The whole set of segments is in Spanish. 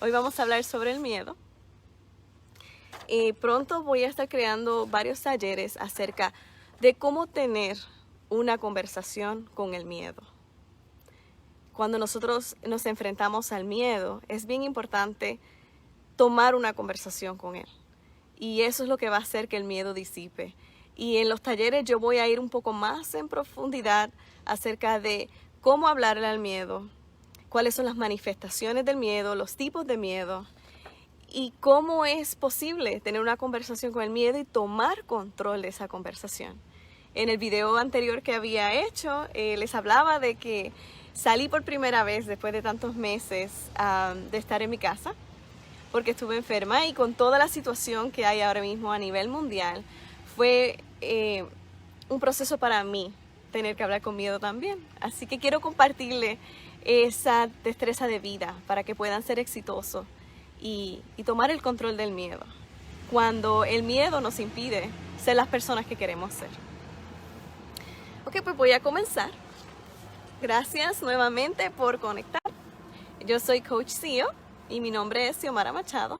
Hoy vamos a hablar sobre el miedo. Pronto voy a estar creando varios talleres acerca de cómo tener una conversación con el miedo. Cuando nosotros nos enfrentamos al miedo, es bien importante tomar una conversación con él. Y eso es lo que va a hacer que el miedo disipe. Y en los talleres yo voy a ir un poco más en profundidad acerca de cómo hablarle al miedo, cuáles son las manifestaciones del miedo, los tipos de miedo y cómo es posible tener una conversación con el miedo y tomar control de esa conversación. En el video anterior que había hecho, les hablaba de que salí por primera vez después de tantos meses de estar en mi casa porque estuve enferma, y con toda la situación que hay ahora mismo a nivel mundial, fue un proceso para mí tener que hablar con miedo también. Así que quiero compartirle esa destreza de vida para que puedan ser exitosos y tomar el control del miedo, cuando el miedo nos impide ser las personas que queremos ser. Ok, pues voy a comenzar. Gracias nuevamente por conectar. Yo soy Coach CEO y mi nombre es Xiomara Machado.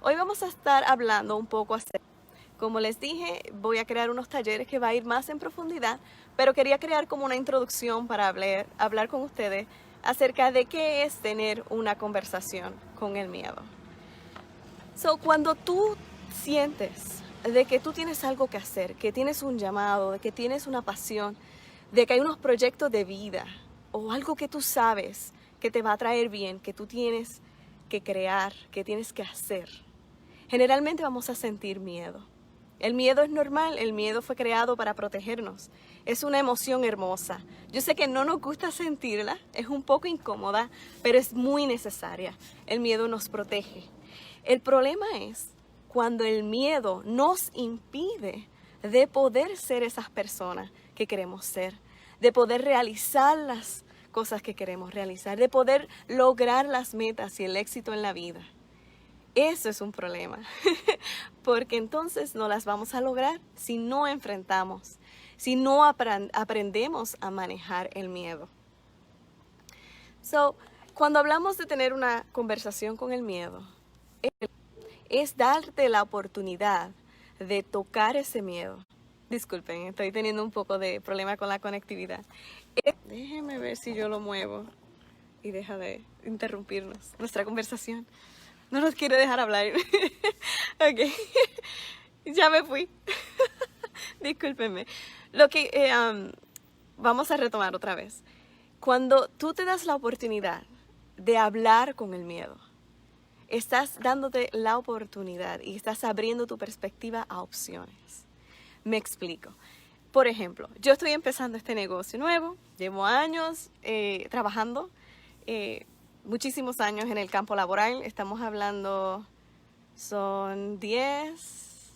Hoy vamos a estar hablando un poco acerca, como les dije, voy a crear unos talleres que va a ir más en profundidad, pero quería crear como una introducción para hablar con ustedes acerca de qué es tener una conversación con el miedo. Cuando tú sientes de que tú tienes algo que hacer, que tienes un llamado, de que tienes una pasión, de que hay unos proyectos de vida o algo que tú sabes que te va a traer bien, que tú tienes que crear, que tienes que hacer, generalmente vamos a sentir miedo. El miedo es normal, el miedo fue creado para protegernos. Es una emoción hermosa. Yo sé que no nos gusta sentirla, es un poco incómoda, pero es muy necesaria. El miedo nos protege. El problema es cuando el miedo nos impide de poder ser esas personas que queremos ser, de poder realizar las cosas que queremos realizar, de poder lograr las metas y el éxito en la vida. Eso es un problema, porque entonces no las vamos a lograr si no enfrentamos, si no aprendemos a manejar el miedo. Cuando hablamos de tener una conversación con el miedo, es darte la oportunidad de tocar ese miedo. Disculpen, estoy teniendo un poco de problema con la conectividad. Déjenme ver si yo lo muevo y deja de interrumpirnos nuestra conversación. No nos quiere dejar hablar. Ok, ya me fui. Discúlpenme. Vamos a retomar otra vez. Cuando tú te das la oportunidad de hablar con el miedo, estás dándote la oportunidad y estás abriendo tu perspectiva a opciones. Me explico. Por ejemplo, yo estoy empezando este negocio nuevo, llevo años trabajando, muchísimos años en el campo laboral. Estamos hablando, son 10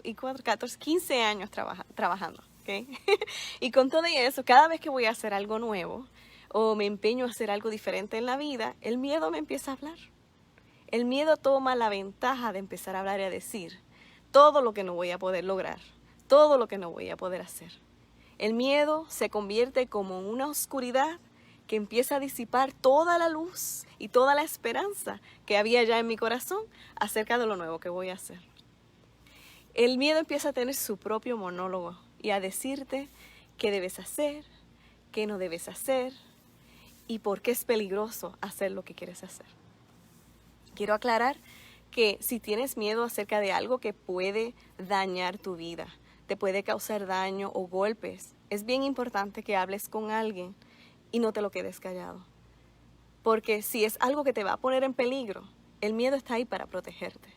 y 4, 14, 15 años trabajando, ¿ok? Y con todo eso, cada vez que voy a hacer algo nuevo o me empeño a hacer algo diferente en la vida, el miedo me empieza a hablar. El miedo toma la ventaja de empezar a hablar y a decir todo lo que no voy a poder lograr, todo lo que no voy a poder hacer. El miedo se convierte como una oscuridad que empieza a disipar toda la luz y toda la esperanza que había ya en mi corazón acerca de lo nuevo que voy a hacer. El miedo empieza a tener su propio monólogo y a decirte qué debes hacer, qué no debes hacer y por qué es peligroso hacer lo que quieres hacer. Quiero aclarar que si tienes miedo acerca de algo que puede dañar tu vida, te puede causar daño o golpes, es bien importante que hables con alguien y no te lo quedes callado. Porque si es algo que te va a poner en peligro, el miedo está ahí para protegerte.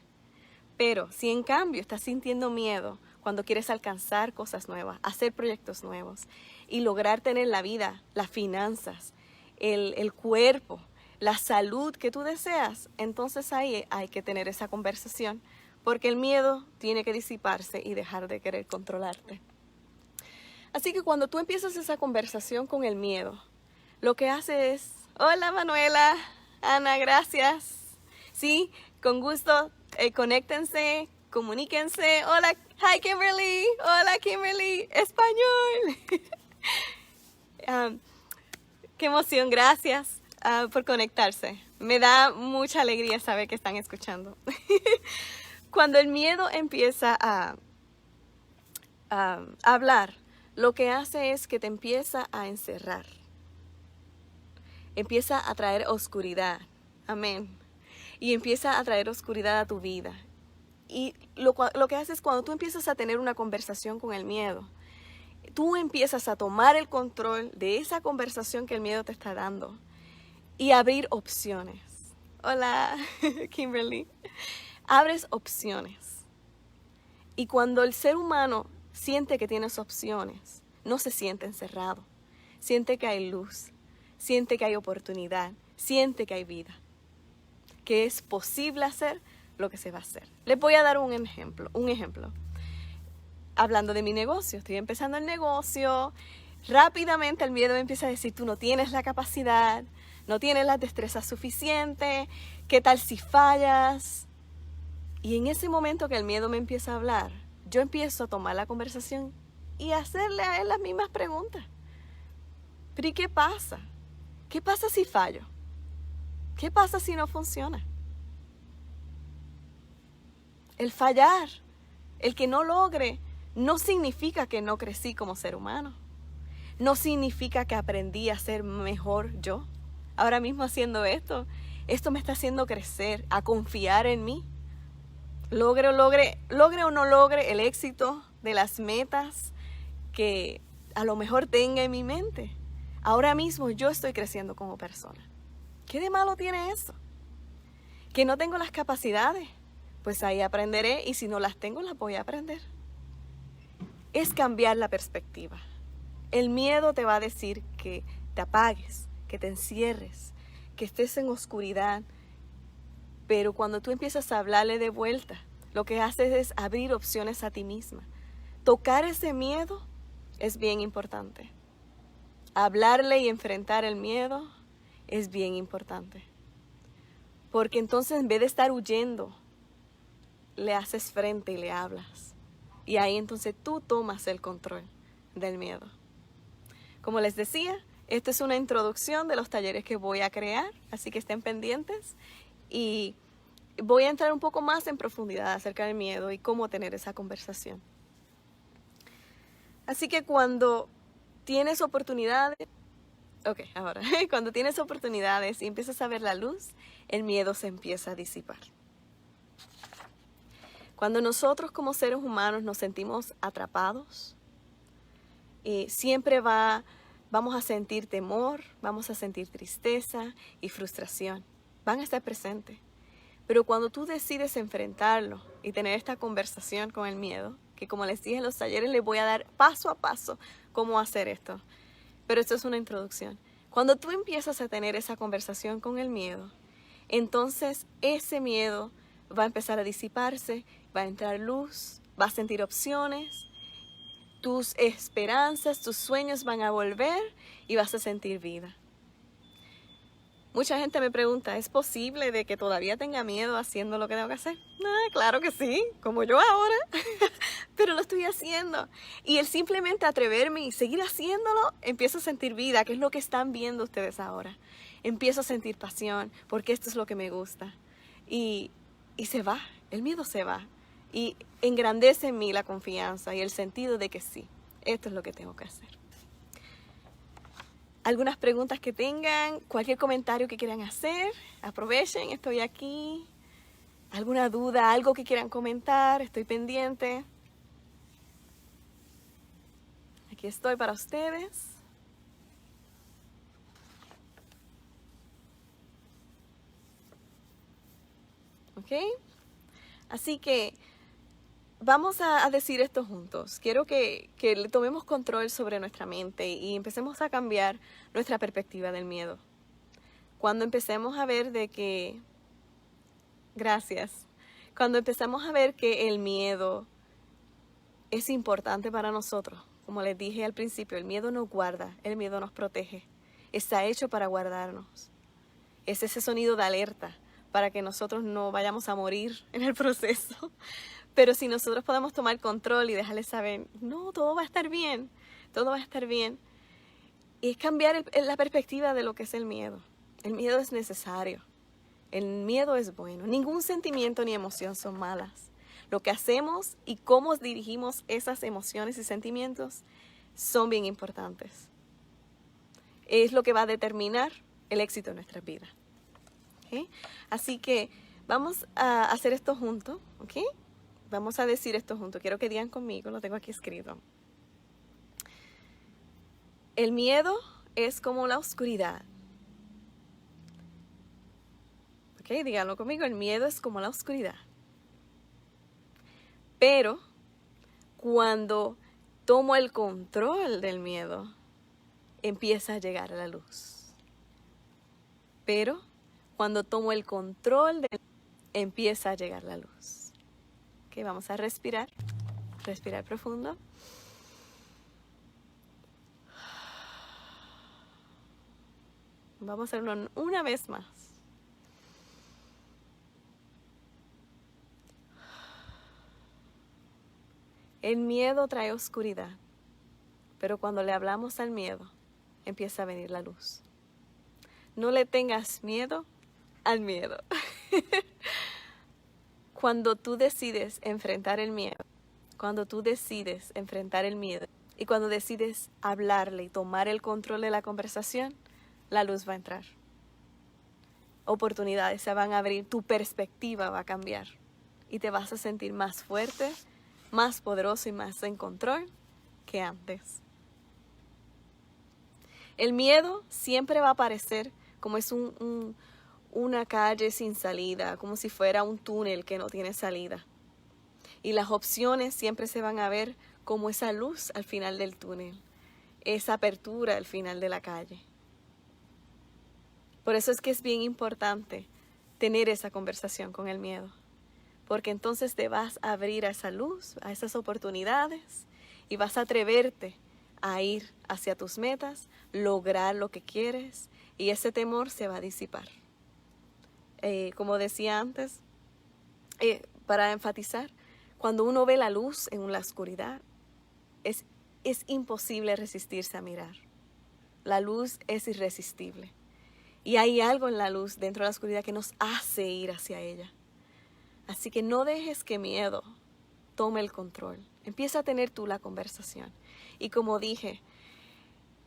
Pero si en cambio estás sintiendo miedo cuando quieres alcanzar cosas nuevas, hacer proyectos nuevos y lograr tener la vida, las finanzas, el cuerpo, la salud que tú deseas, entonces ahí hay que tener esa conversación, porque el miedo tiene que disiparse y dejar de querer controlarte. Así que cuando tú empiezas esa conversación con el miedo, lo que hace es, hola Manuela, Ana, gracias. Sí, con gusto, conéctense, comuníquense. Hola, hi Kimberly, hola Kimberly, español. Qué emoción, gracias por conectarse. Me da mucha alegría saber que están escuchando. Cuando el miedo empieza a hablar, lo que hace es que te empieza a encerrar. Empieza a traer oscuridad. Amén. Y empieza a traer oscuridad a tu vida. Y lo que hace es cuando tú empiezas a tener una conversación con el miedo, tú empiezas a tomar el control de esa conversación que el miedo te está dando y abrir opciones. Hola, Kimberly. Abres opciones. Y cuando el ser humano siente que tienes opciones, no se siente encerrado. Siente que hay luz, siente que hay oportunidad, siente que hay vida. Que es posible hacer lo que se va a hacer. Les voy a dar un ejemplo. Hablando de mi negocio, estoy empezando el negocio, rápidamente el miedo me empieza a decir, tú no tienes la capacidad, no tienes la destreza suficiente, ¿qué tal si fallas? Y en ese momento que el miedo me empieza a hablar, yo empiezo a tomar la conversación y hacerle a él las mismas preguntas. ¿Pero y qué pasa? ¿Qué pasa si fallo? ¿Qué pasa si no funciona? El fallar, el que no logre, no significa que no crecí como ser humano. No significa que aprendí a ser mejor yo. Ahora mismo haciendo esto me está haciendo crecer, a confiar en mí. Logre o no logre el éxito de las metas que a lo mejor tenga en mi mente. Ahora mismo yo estoy creciendo como persona. ¿Qué de malo tiene eso? Que no tengo las capacidades. Pues ahí aprenderé y si no las tengo las voy a aprender. Es cambiar la perspectiva. El miedo te va a decir que te apagues, que te encierres, que estés en oscuridad. Pero cuando tú empiezas a hablarle de vuelta, lo que haces es abrir opciones a ti misma. Tocar ese miedo es bien importante. Hablarle y enfrentar el miedo es bien importante. Porque entonces en vez de estar huyendo, le haces frente y le hablas. Y ahí entonces tú tomas el control del miedo. Como les decía, esta es una introducción de los talleres que voy a crear, así que estén pendientes. Y voy a entrar un poco más en profundidad acerca del miedo y cómo tener esa conversación. Así que cuando tienes oportunidades, cuando tienes oportunidades y empiezas a ver la luz, el miedo se empieza a disipar. Cuando nosotros como seres humanos nos sentimos atrapados, siempre vamos a sentir temor, vamos a sentir tristeza y frustración. Van a estar presentes. Pero cuando tú decides enfrentarlo y tener esta conversación con el miedo, que como les dije en los talleres les voy a dar paso a paso cómo hacer esto. Pero esto es una introducción. Cuando tú empiezas a tener esa conversación con el miedo, entonces ese miedo va a empezar a disiparse, va a entrar luz, vas a sentir opciones, tus esperanzas, tus sueños van a volver y vas a sentir vida. Mucha gente me pregunta, ¿es posible de que todavía tenga miedo haciendo lo que tengo que hacer? Claro que sí, como yo ahora, pero lo estoy haciendo. Y el simplemente atreverme y seguir haciéndolo, empiezo a sentir vida, que es lo que están viendo ustedes ahora. Empiezo a sentir pasión, porque esto es lo que me gusta. Y se va, el miedo se va. Y engrandece en mí la confianza y el sentido de que sí, esto es lo que tengo que hacer. Algunas preguntas que tengan, cualquier comentario que quieran hacer, aprovechen, estoy aquí. ¿Alguna duda, algo que quieran comentar? Estoy pendiente. Aquí estoy para ustedes. ¿Ok? Así que vamos a decir esto juntos. Quiero que le tomemos control sobre nuestra mente y empecemos a cambiar nuestra perspectiva del miedo. Cuando empecemos a ver cuando empezamos a ver que el miedo es importante para nosotros, como les dije al principio, el miedo nos guarda, el miedo nos protege. Está hecho para guardarnos. Es ese sonido de alerta para que nosotros no vayamos a morir en el proceso. Pero si nosotros podemos tomar control y dejarles saber, no, todo va a estar bien, todo va a estar bien. Y es cambiar la perspectiva de lo que es el miedo. El miedo es necesario. El miedo es bueno. Ningún sentimiento ni emoción son malas. Lo que hacemos y cómo dirigimos esas emociones y sentimientos son bien importantes. Es lo que va a determinar el éxito de nuestra vida. ¿Okay? Así que vamos a hacer esto juntos. ¿Okay? Vamos a decir esto juntos. Quiero que digan conmigo, lo tengo aquí escrito. El miedo es como la oscuridad. ¿Okay? Díganlo conmigo, el miedo es como la oscuridad. Pero cuando tomo el control del miedo, empieza a llegar a la luz. Pero cuando tomo el control del miedo, empieza a llegar la luz. Ok, vamos a respirar. Respirar profundo. Vamos a hacerlo una vez más. El miedo trae oscuridad, pero cuando le hablamos al miedo, empieza a venir la luz. No le tengas miedo al miedo. Cuando tú decides enfrentar el miedo, y cuando decides hablarle y tomar el control de la conversación, la luz va a entrar. Oportunidades se van a abrir, tu perspectiva va a cambiar y te vas a sentir más fuerte, más poderoso y más en control que antes. El miedo siempre va a aparecer como es una calle sin salida, como si fuera un túnel que no tiene salida. Y las opciones siempre se van a ver como esa luz al final del túnel, esa apertura al final de la calle. Por eso es que es bien importante tener esa conversación con el miedo. Porque entonces te vas a abrir a esa luz, a esas oportunidades y vas a atreverte a ir hacia tus metas, lograr lo que quieres y ese temor se va a disipar. Como decía antes, para enfatizar, cuando uno ve la luz en la oscuridad, es imposible resistirse a mirar. La luz es irresistible y hay algo en la luz dentro de la oscuridad que nos hace ir hacia ella. Así que no dejes que miedo tome el control. Empieza a tener tú la conversación. Y como dije,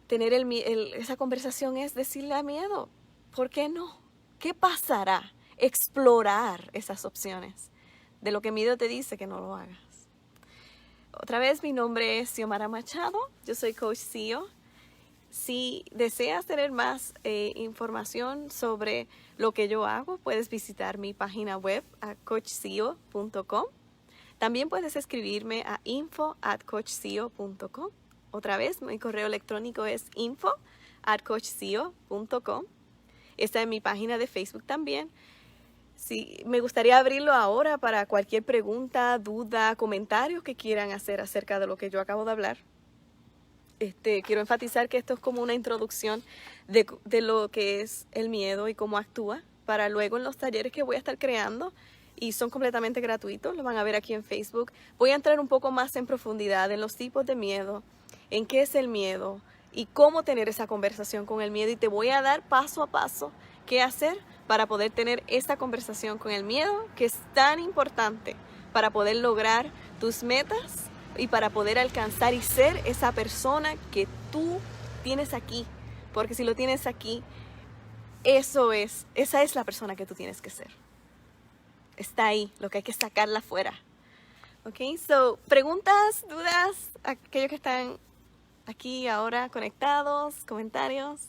tener esa conversación es decirle a miedo, ¿por qué no? ¿Qué pasará? Explorar esas opciones de lo que miedo te dice que no lo hagas. Otra vez, mi nombre es Xiomara Machado. Yo soy Coach CEO. Si deseas tener más información sobre lo que yo hago, puedes visitar mi página web a coachceo.com. También puedes escribirme a info@coachceo.com. Otra vez, mi correo electrónico es info@coachceo.com. Está en mi página de Facebook también. Sí, me gustaría abrirlo ahora para cualquier pregunta, duda, comentario que quieran hacer acerca de lo que yo acabo de hablar. Quiero enfatizar que esto es como una introducción de lo que es el miedo y cómo actúa, para luego en los talleres que voy a estar creando, y son completamente gratuitos, lo van a ver aquí en Facebook. Voy a entrar un poco más en profundidad en los tipos de miedo, en qué es el miedo y cómo tener esa conversación con el miedo, y te voy a dar paso a paso qué hacer para poder tener esta conversación con el miedo, que es tan importante para poder lograr tus metas y para poder alcanzar y ser esa persona que tú tienes aquí. Porque si lo tienes aquí, esa es la persona que tú tienes que ser. Está ahí, lo que hay que sacarla afuera. Ok, so, preguntas, dudas, aquellos que están aquí ahora conectados, comentarios.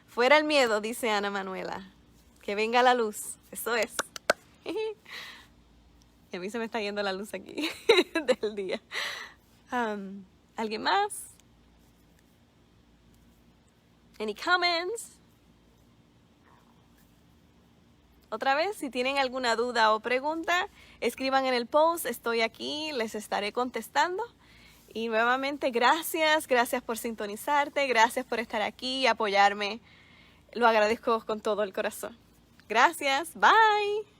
Fuera el miedo, dice Ana Manuela. Que venga la luz, eso es. Y a mí se me está yendo la luz aquí del día. ¿Alguien más? Any comments? Otra vez, si tienen alguna duda o pregunta, escriban en el post. Estoy aquí, les estaré contestando. Y nuevamente, gracias por sintonizarte, gracias por estar aquí y apoyarme. Lo agradezco con todo el corazón. Gracias, bye.